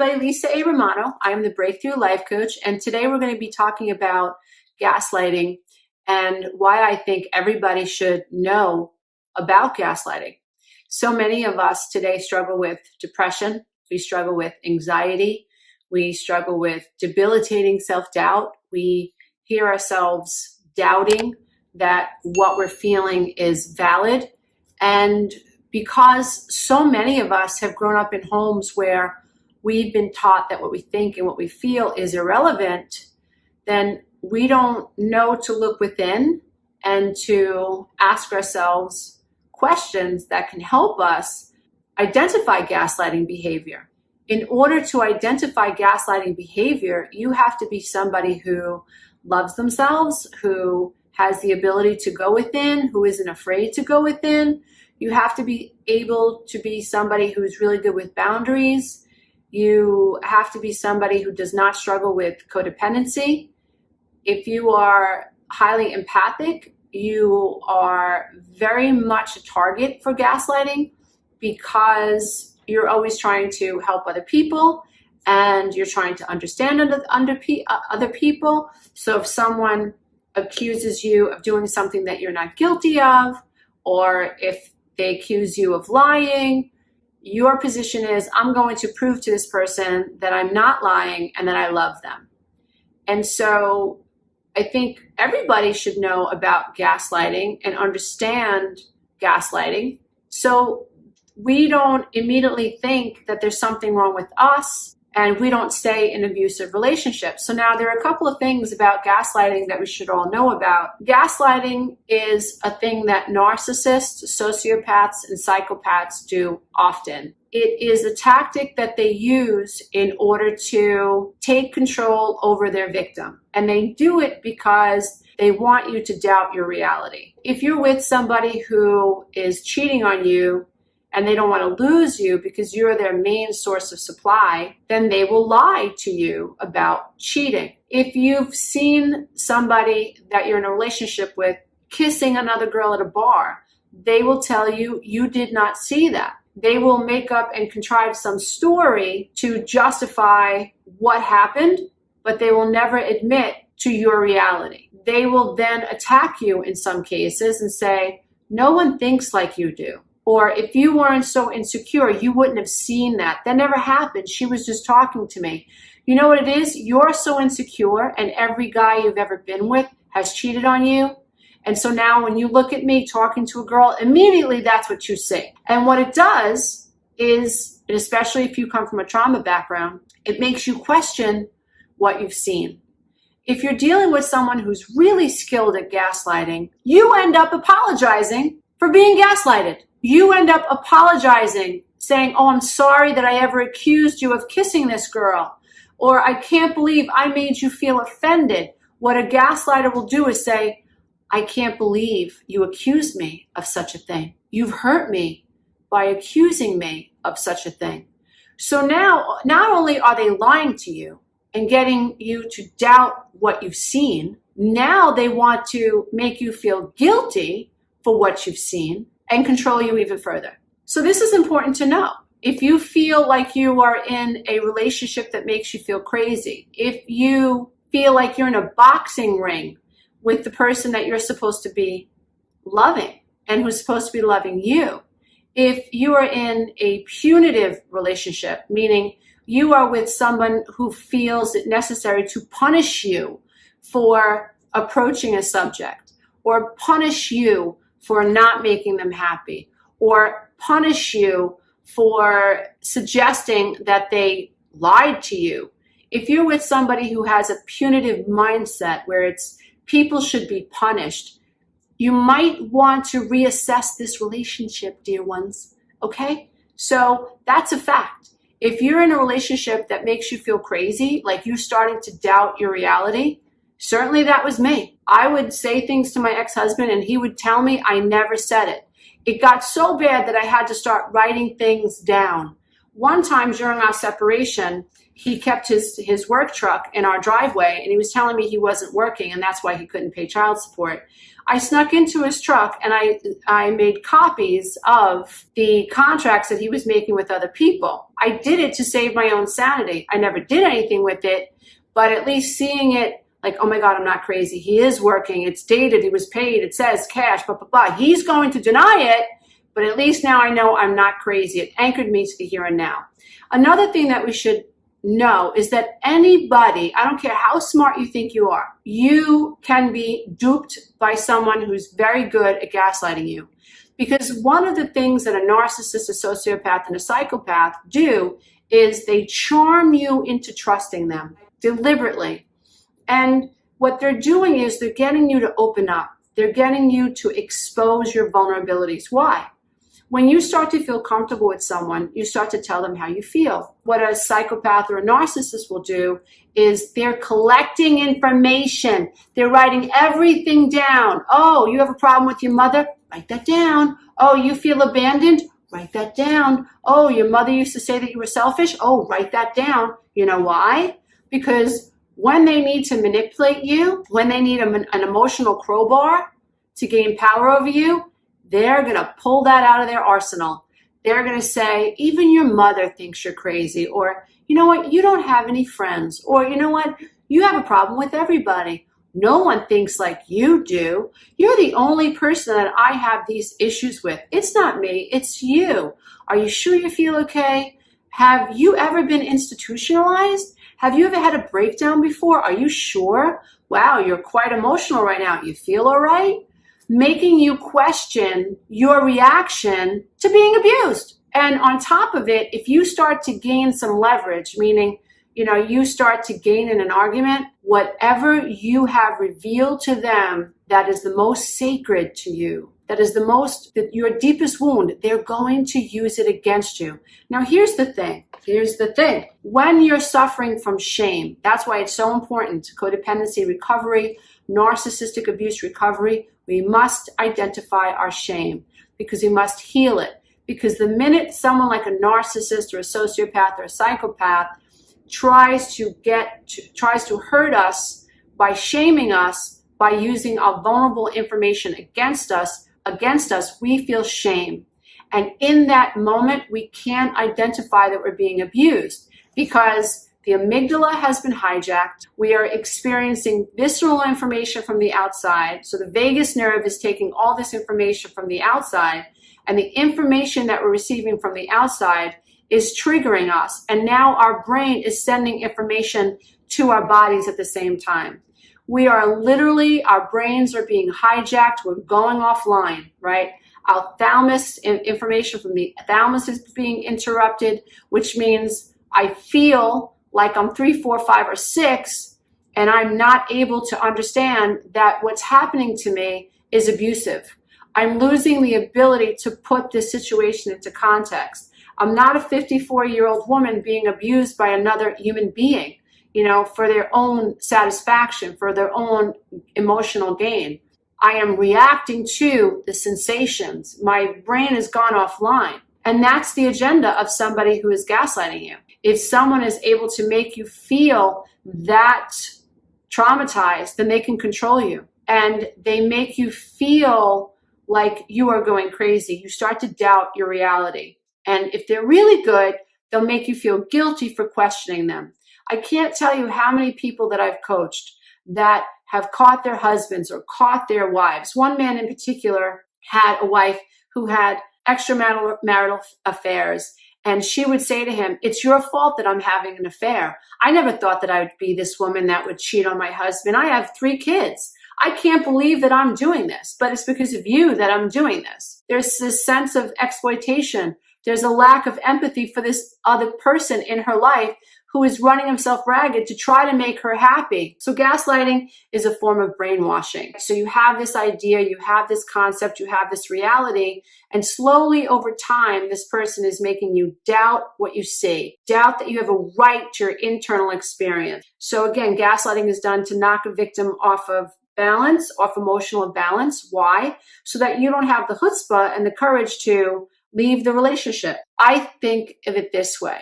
everybody, Lisa A. Romano. I am the Breakthrough Life Coach, and today we're going to be talking about gaslighting and why I think everybody should know about gaslighting. So many of us today struggle with depression, we struggle with anxiety, we struggle with debilitating self-doubt. We hear ourselves doubting that what we're feeling is valid. And because so many of us have grown up in homes where we've been taught that what we think and what we feel is irrelevant, then we don't know to look within and to ask ourselves questions that can help us identify gaslighting behavior. In order to identify gaslighting behavior, you have to be somebody who loves themselves, who has the ability to go within, who isn't afraid to go within. You have to be able to be somebody who's really good with boundaries. You have to be somebody who does not struggle with codependency. If you are highly empathic, you are very much a target for gaslighting because you're always trying to help other people and you're trying to understand other people. So if someone accuses you of doing something that you're not guilty of, or if they accuse you of lying, your position is, I'm going to prove to this person that I'm not lying and that I love them. And so I think everybody should know about gaslighting and understand gaslighting, so we don't immediately think that there's something wrong with us and we don't stay in abusive relationships. So now there are a couple of things about gaslighting that we should all know about. Gaslighting is a thing that narcissists, sociopaths, and psychopaths do often. It is a tactic that they use in order to take control over their victim. And they do it because they want you to doubt your reality. If you're with somebody who is cheating on you, and they don't want to lose you because you're their main source of supply, then they will lie to you about cheating. If you've seen somebody that you're in a relationship with kissing another girl at a bar, they will tell you you did not see that. They will make up and contrive some story to justify what happened, but they will never admit to your reality. They will then attack you in some cases and say, no one thinks like you do. Or if you weren't so insecure, you wouldn't have seen that. That never happened. She was just talking to me. You know what it is? You're so insecure and every guy you've ever been with has cheated on you. And so now when you look at me talking to a girl, immediately that's what you see. And what it does is, and especially if you come from a trauma background, it makes you question what you've seen. If you're dealing with someone who's really skilled at gaslighting, you end up apologizing for being gaslighted. You end up apologizing, saying, oh, I'm sorry that I ever accused you of kissing this girl. Or I can't believe I made you feel offended. What a gaslighter will do is say, I can't believe you accused me of such a thing. You've hurt me by accusing me of such a thing. So now, not only are they lying to you and getting you to doubt what you've seen, now they want to make you feel guilty for what you've seen and control you even further. So this is important to know. If you feel like you are in a relationship that makes you feel crazy, if you feel like you're in a boxing ring with the person that you're supposed to be loving and who's supposed to be loving you, if you are in a punitive relationship, meaning you are with someone who feels it necessary to punish you for approaching a subject, or punish you for not making them happy, or punish you for suggesting that they lied to you. If you're with somebody who has a punitive mindset where it's people should be punished, you might want to reassess this relationship, dear ones, okay? So that's a fact. If you're in a relationship that makes you feel crazy, like you're starting to doubt your reality, certainly that was me. I would say things to my ex-husband and he would tell me I never said it. It got so bad that I had to start writing things down. One time during our separation, he kept his work truck in our driveway and he was telling me he wasn't working and that's why he couldn't pay child support. I snuck into his truck and I made copies of the contracts that he was making with other people. I did it to save my own sanity. I never did anything with it, but at least seeing it like, oh my God, I'm not crazy. He is working. It's dated. He was paid. It says cash, blah, blah, blah. He's going to deny it, but at least now I know I'm not crazy. It anchored me to the here and now. Another thing that we should know is that anybody, I don't care how smart you think you are, you can be duped by someone who's very good at gaslighting you. Because one of the things that a narcissist, a sociopath, and a psychopath do is they charm you into trusting them deliberately. And what they're doing is they're getting you to open up. They're getting you to expose your vulnerabilities. Why? When you start to feel comfortable with someone, you start to tell them how you feel. What a psychopath or a narcissist will do is they're collecting information. They're writing everything down. Oh, you have a problem with your mother? Write that down. Oh, you feel abandoned? Write that down. Oh, your mother used to say that you were selfish? Oh, write that down. You know why? Because when they need to manipulate you, when they need an emotional crowbar to gain power over you, they're going to pull that out of their arsenal. They're going to say, even your mother thinks you're crazy, or you know what, you don't have any friends, or you know what, you have a problem with everybody. No one thinks like you do. You're the only person that I have these issues with. It's not me, it's you. Are you sure you feel okay? Have you ever been institutionalized? Have you ever had a breakdown before? Are you sure? Wow, you're quite emotional right now. You feel all right? Making you question your reaction to being abused. And on top of it, if you start to gain some leverage, meaning, you start to gain in an argument, whatever you have revealed to them that is the most sacred to you, that is your deepest wound, they're going to use it against you. Now, here's the thing. When you're suffering from shame, that's why it's so important to codependency recovery, narcissistic abuse recovery, we must identify our shame because we must heal it. Because the minute someone like a narcissist or a sociopath or a psychopath tries to hurt us by shaming us, by using our vulnerable information against us, we feel shame. And in that moment, we can't identify that we're being abused because the amygdala has been hijacked. We are experiencing visceral information from the outside. So the vagus nerve is taking all this information from the outside, and the information that we're receiving from the outside is triggering us. And now our brain is sending information to our bodies at the same time. Our brains are being hijacked. We're going offline, right? Our thalamus, information from the thalamus is being interrupted, which means I feel like I'm 3, 4, 5, or 6, and I'm not able to understand that what's happening to me is abusive. I'm losing the ability to put this situation into context. I'm not a 54-year-old woman being abused by another human being, for their own satisfaction, for their own emotional gain. I am reacting to the sensations. My brain has gone offline. And that's the agenda of somebody who is gaslighting you. If someone is able to make you feel that traumatized, then they can control you. And they make you feel like you are going crazy. You start to doubt your reality. And if they're really good, they'll make you feel guilty for questioning them. I can't tell you how many people that I've coached that have caught their husbands or caught their wives. One man in particular had a wife who had extramarital affairs. And she would say to him, it's your fault that I'm having an affair. I never thought that I would be this woman that would cheat on my husband. I have 3 kids. I can't believe that I'm doing this, but it's because of you that I'm doing this. There's this sense of exploitation. There's a lack of empathy for this other person in her life who is running himself ragged to try to make her happy. So gaslighting is a form of brainwashing. So you have this idea, you have this concept, you have this reality, and slowly over time, this person is making you doubt what you see, doubt that you have a right to your internal experience. So again, gaslighting is done to knock a victim off of balance, off emotional balance. Why? So that you don't have the chutzpah and the courage to leave the relationship. I think of it this way.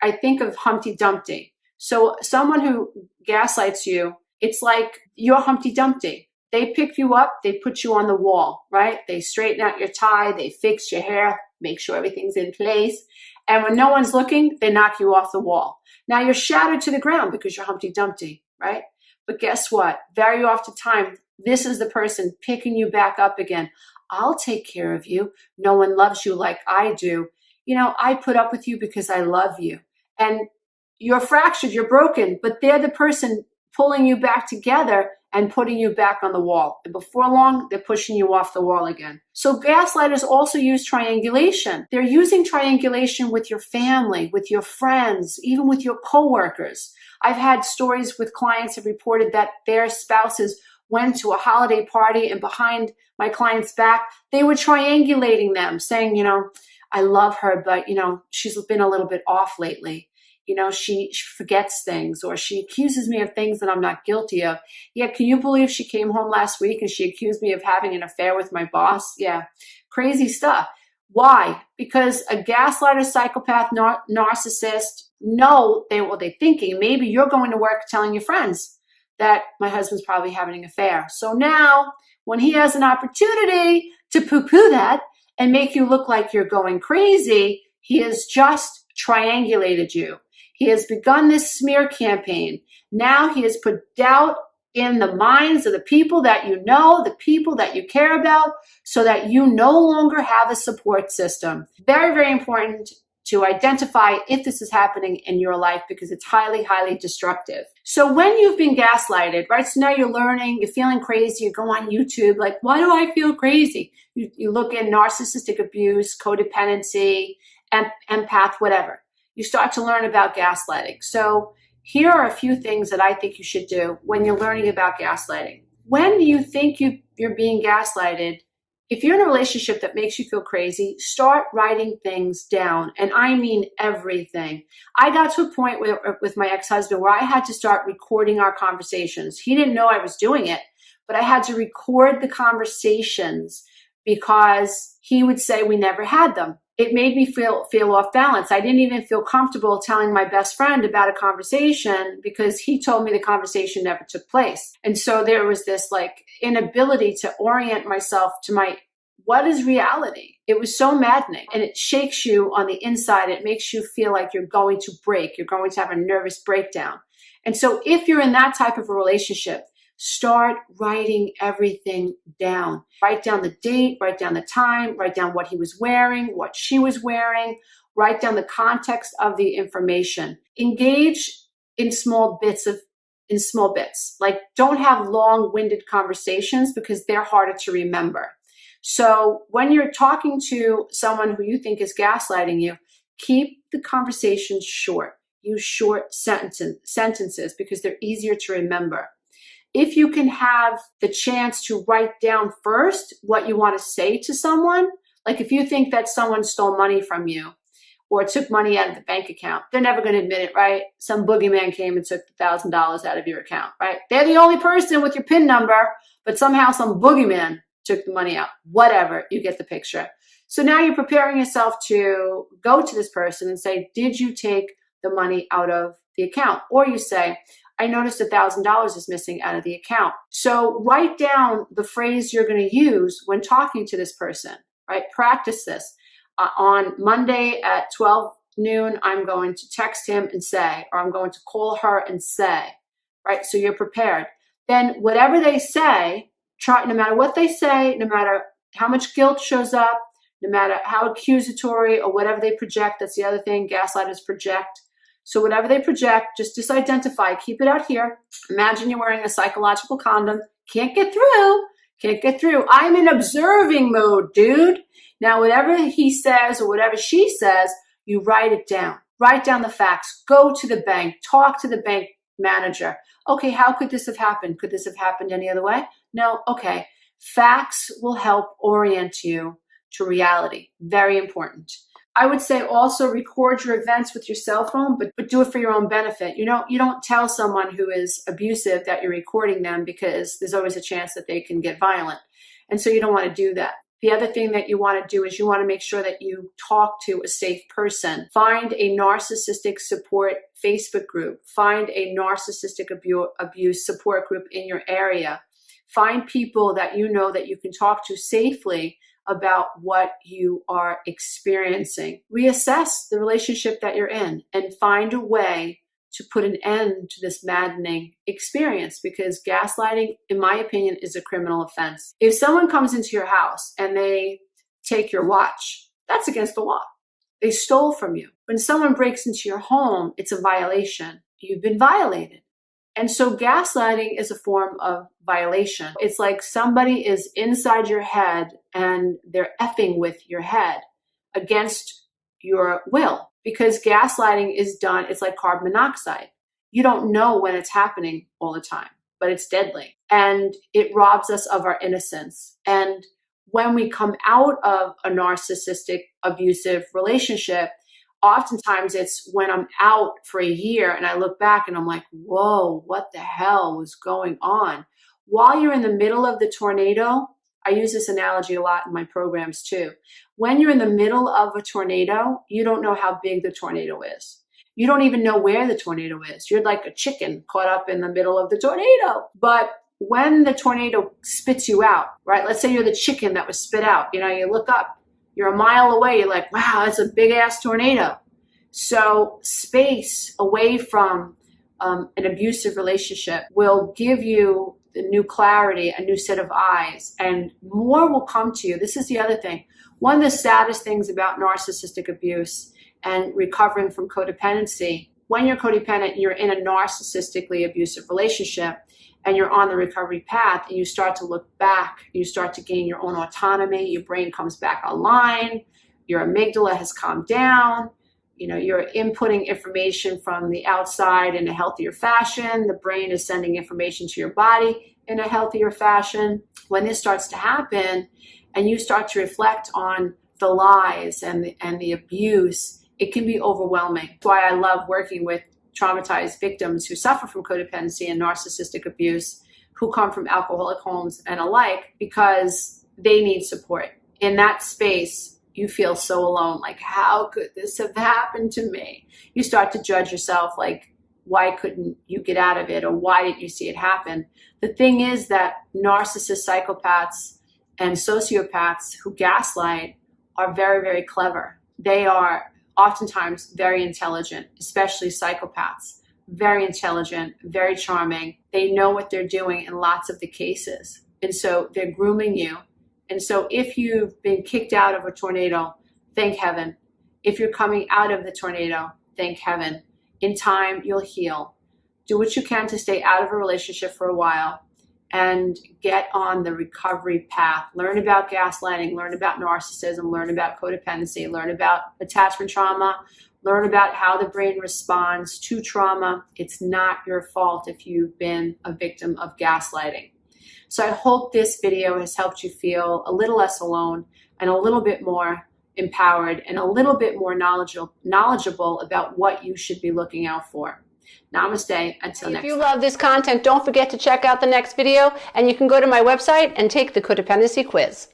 I think of Humpty Dumpty. So someone who gaslights you, it's like you're Humpty Dumpty. They pick you up, they put you on the wall, right? They straighten out your tie, they fix your hair, make sure everything's in place. And when no one's looking, they knock you off the wall. Now you're shattered to the ground because you're Humpty Dumpty, right? But guess what? Very often time, this is the person picking you back up again. I'll take care of you. No one loves you like I do. You know, I put up with you because I love you. And you're fractured, you're broken, but they're the person pulling you back together and putting you back on the wall. And before long, they're pushing you off the wall again. So gaslighters also use triangulation. They're using triangulation with your family, with your friends, even with your coworkers. I've had stories with clients have reported that their spouses went to a holiday party and behind my client's back, they were triangulating them, saying, you know, I love her, but, you know, she's been a little bit off lately. You know, she forgets things, or she accuses me of things that I'm not guilty of. Yeah, can you believe she came home last week and she accused me of having an affair with my boss? Yeah, crazy stuff. Why? Because a gaslighter, psychopath, narcissist, they're thinking maybe you're going to work telling your friends that my husband's probably having an affair. So now when he has an opportunity to poo-poo that and make you look like you're going crazy, he has just triangulated you. He has begun this smear campaign. Now he has put doubt in the minds of the people that you know, the people that you care about, so that you no longer have a support system. Very, very important to identify if this is happening in your life, because it's highly, highly destructive. So when you've been gaslighted, right? So now you're learning, you're feeling crazy, you go on YouTube, like, why do I feel crazy? You look in narcissistic abuse, codependency, empath, whatever. You start to learn about gaslighting. So here are a few things that I think you should do when you're learning about gaslighting. When you think you're being gaslighted, if you're in a relationship that makes you feel crazy, start writing things down. And I mean everything. I got to a point with my ex-husband where I had to start recording our conversations. He didn't know I was doing it, but I had to record the conversations because he would say we never had them. It made me feel off balance. I didn't even feel comfortable telling my best friend about a conversation because he told me the conversation never took place. And so there was this like inability to orient myself to what is reality? It was so maddening, and it shakes you on the inside. It makes you feel like you're going to break. You're going to have a nervous breakdown. And so if you're in that type of a relationship, start writing everything down. Write down the date, write down the time, write down what he was wearing, what she was wearing, write down the context of the information. Engage in small bits. Like, don't have long-winded conversations because they're harder to remember. So when you're talking to someone who you think is gaslighting you, keep the conversations short. Use short sentences because they're easier to remember. If you can have the chance to write down first what you want to say to someone, like if you think that someone stole money from you or took money out of the bank account, they're never going to admit it, right? Some boogeyman came and took $1,000 out of your account, right? They're the only person with your PIN number, but somehow some boogeyman took the money out. Whatever, you get the picture. So now you're preparing yourself to go to this person and say, did you take the money out of the account? Or you say, I noticed $1,000 is missing out of the account. So write down the phrase you're going to use when talking to this person, right? Practice this. On Monday at 12 noon, I'm going to text him and say, or I'm going to call her and say, right? So you're prepared. Then whatever they say, no matter what they say, no matter how much guilt shows up, no matter how accusatory or whatever they project, that's the other thing, gaslighters project. So whatever they project, just disidentify, keep it out here. Imagine you're wearing a psychological condom. Can't get through. I'm in observing mode, dude. Now, whatever he says or whatever she says, you write it down. Write down the facts. Go to the bank. Talk to the bank manager. Okay, how could this have happened? Could this have happened any other way? No, okay. Facts will help orient you to reality. Very important. I would say also record your events with your cell phone, but do it for your own benefit. You don't tell someone who is abusive that you're recording them because there's always a chance that they can get violent. And so you don't want to do that. The other thing that you want to do is you want to make sure that you talk to a safe person. Find a narcissistic support Facebook group. Find a narcissistic abuse support group in your area. Find people that you know that you can talk to safely about what you are experiencing. Reassess the relationship that you're in and find a way to put an end to this maddening experience, because gaslighting, in my opinion, is a criminal offense. If someone comes into your house and they take your watch, that's against the law. They stole from you. When someone breaks into your home, it's a violation. You've been violated. And so gaslighting is a form of violation. It's like somebody is inside your head and they're effing with your head against your will. Because gaslighting is done, it's like carbon monoxide. You don't know when it's happening all the time, but it's deadly. And it robs us of our innocence. And when we come out of a narcissistic, abusive relationship, oftentimes it's when I'm out for a year and I look back and I'm like, whoa, what the hell was going on? While you're in the middle of the tornado, I use this analogy a lot in my programs too. When you're in the middle of a tornado, you don't know how big the tornado is. You don't even know where the tornado is. You're like a chicken caught up in the middle of the tornado. But when the tornado spits you out, right? Let's say you're the chicken that was spit out. You look up, you're a mile away. You're like, wow, that's a big ass tornado. So space away from an abusive relationship will give you the new clarity, a new set of eyes, and more will come to you. This is the other thing. One of the saddest things about narcissistic abuse and recovering from codependency, when you're codependent, you're in a narcissistically abusive relationship and you're on the recovery path and you start to look back, you start to gain your own autonomy, your brain comes back online, your amygdala has calmed down, you're inputting information from the outside in a healthier fashion. The brain is sending information to your body in a healthier fashion. When this starts to happen and you start to reflect on the lies and the abuse, it can be overwhelming. That's why I love working with traumatized victims who suffer from codependency and narcissistic abuse, who come from alcoholic homes and alike, because they need support. In that space, you feel so alone, like, how could this have happened to me? You start to judge yourself, like, why couldn't you get out of it? Or why didn't you see it happen? The thing is that narcissists, psychopaths, and sociopaths who gaslight are very, very clever. They are oftentimes very intelligent, especially psychopaths. Very intelligent, very charming. They know what they're doing in lots of the cases. And so they're grooming you. And so if you've been kicked out of a tornado, thank heaven. If you're coming out of the tornado, thank heaven. In time, you'll heal. Do what you can to stay out of a relationship for a while and get on the recovery path. Learn about gaslighting, learn about narcissism, learn about codependency, learn about attachment trauma, learn about how the brain responds to trauma. It's not your fault if you've been a victim of gaslighting. So I hope this video has helped you feel a little less alone and a little bit more empowered and a little bit more knowledgeable about what you should be looking out for. Namaste. Until next time. If you love this content, don't forget to check out the next video, and you can go to my website and take the codependency quiz.